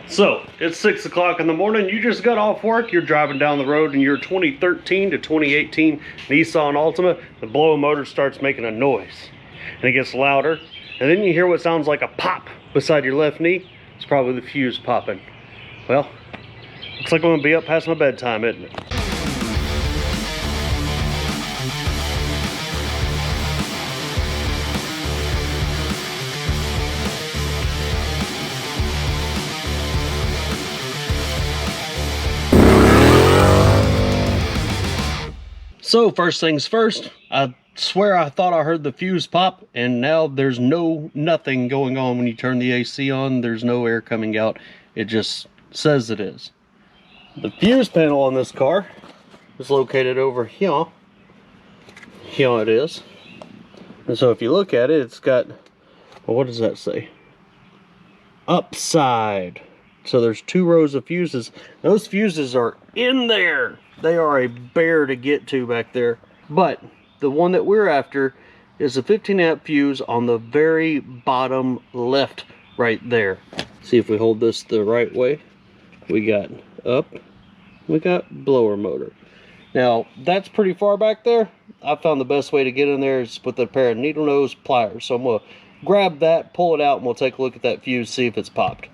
So, it's 6 o'clock in the morning, you just got off work, you're driving down the road in your 2013 to 2018 Nissan Altima, the blower motor starts making a noise. And it gets louder, and then you hear what sounds like a pop beside your left knee. It's probably the fuse popping. Well, looks like I'm gonna be up past my bedtime, isn't it? So first things first, I swear I thought I heard the fuse pop, and now there's nothing going on when you turn the AC on. There's no air coming out. It just says it is. The fuse panel on this car is located over here. Here it is. And so if you look at it, it's got, well, what does that say? Upside. So there's 2 rows of fuses. Those fuses are in there. They are a bear to get to back there. But the one that we're after is a 15 amp fuse on the very bottom left right there. See if we hold this the right way. We got up, we got blower motor. Now that's pretty far back there. I found the best way to get in there is with a pair of needle nose pliers. So I'm gonna grab that, pull it out, and we'll take a look at that fuse, see if it's popped.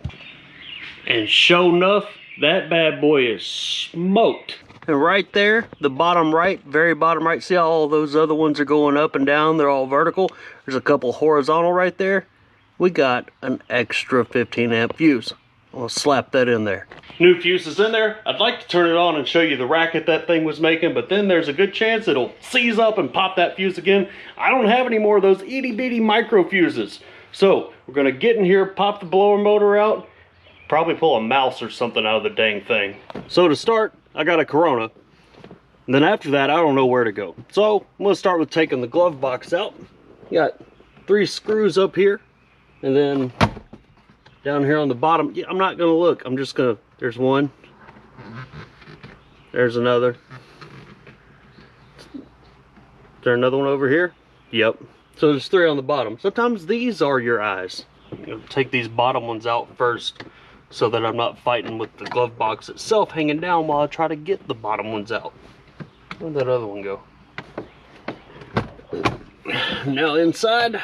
And sure enough, that bad boy is smoked. And right there, the bottom right, very bottom right, see how all those other ones are going up and down? They're all vertical. There's a couple horizontal right there. We got an extra 15 amp fuse. I'll slap that in there. New fuse is in there. I'd like to turn it on and show you the racket that thing was making, but then there's a good chance it'll seize up and pop that fuse again. I don't have any more of those itty bitty micro fuses. So we're gonna get in here, pop the blower motor out, probably pull a mouse or something out of the dang thing. So to start, I got a Corona. And then after that, I don't know where to go. So I'm gonna start with taking the glove box out. Got 3 screws up here, and then down here on the bottom. Yeah, I'm not gonna look. I'm just gonna, there's one. There's another. Is there another one over here? Yep. So there's 3 on the bottom. Sometimes these are your eyes. I'm gonna take these bottom ones out first, so that I'm not fighting with the glove box itself hanging down while I try to get the bottom ones out. Where'd that other one go? Now inside.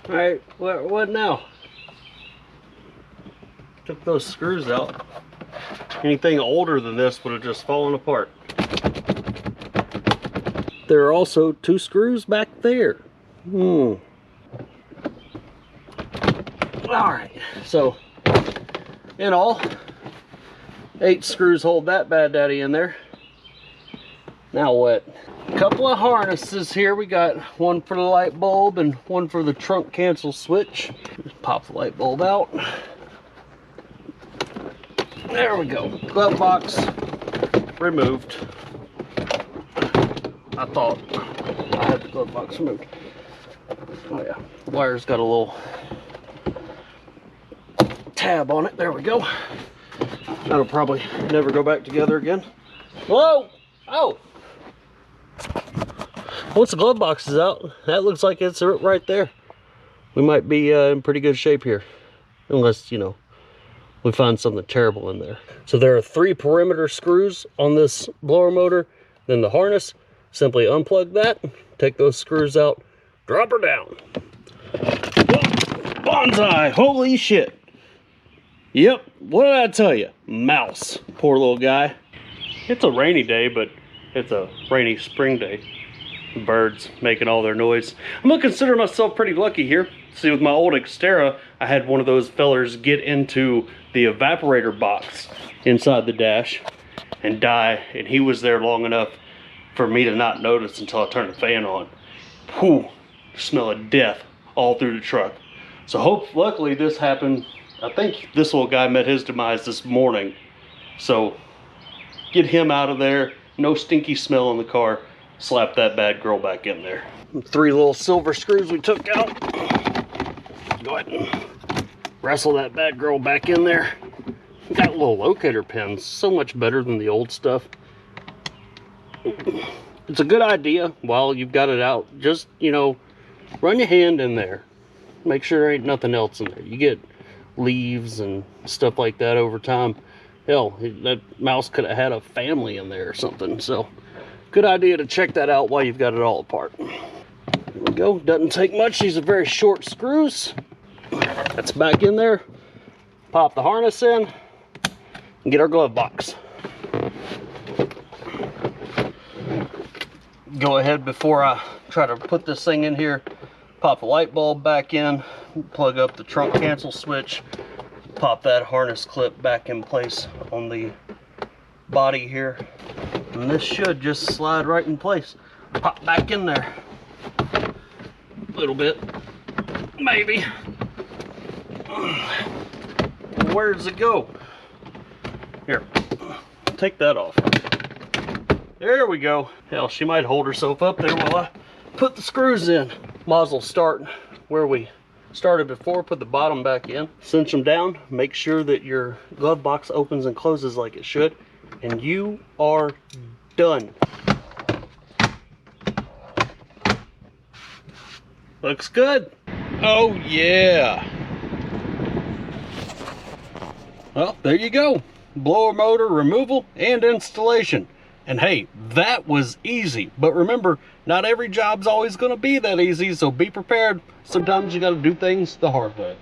All right, what now? Took those screws out. Anything older than this would have just fallen apart. There are also 2 screws back there. Alright, so in all, 8 screws hold that bad daddy in there. Now what? A couple of harnesses here. We got one for the light bulb and one for the trunk cancel switch. Just pop the light bulb out. There we go. Glove box removed. I thought I had the glove box removed. Oh yeah, the wire's got a little tab on it. There we go. That'll probably never go back together again. Whoa! Oh! Once the glove box is out, that looks like it's right there. We might be in pretty good shape here. Unless, you know, we find something terrible in there. So there are 3 perimeter screws on this blower motor. Then the harness, simply unplug that, take those screws out, drop her down. Whoa, bonsai! Holy shit! Yep, what did I tell you? Mouse. Poor little guy. It's a rainy day, but it's a rainy spring day. Birds making all their noise. I'm gonna consider myself pretty lucky here. See, with my old Xterra, I had one of those fellers get into the evaporator box inside the dash and die, and he was there long enough for me to not notice until I turned the fan on. Whew, smell of death all through the truck. So luckily this happened. I think this little guy met his demise this morning. So get him out of there. No stinky smell in the car. Slap that bad girl back in there. 3 little silver screws we took out. Go ahead and wrestle that bad girl back in there. Got little locator pins. So much better than the old stuff. It's a good idea while you've got it out. Just, you know, run your hand in there. make sure there ain't nothing else in there. You get leaves and stuff like that over time. Hell, that mouse could have had a family in there or something. So good idea to check that out while you've got it all apart. There we go. Doesn't take much. These are very short screws. That's back in there. Pop the harness in and get our glove box. Go ahead, before I try to put this thing in here, pop the light bulb back in, plug up the trunk cancel switch, pop that harness clip back in place on the body here, and this should just slide right in place. Pop back in there a little bit, maybe. Where does it go? Here, take that off. There we go. Hell, she might hold herself up there while I put the screws in. Might as well start where we started before. Put the bottom back in, cinch them down, make sure that your glove box opens and closes like it should, and you are done. Looks good. Oh yeah. Well, there you go. Blower motor removal and installation. And hey, that was easy. But remember, not every job's always going to be that easy, so be prepared. Sometimes you got to do things the hard way.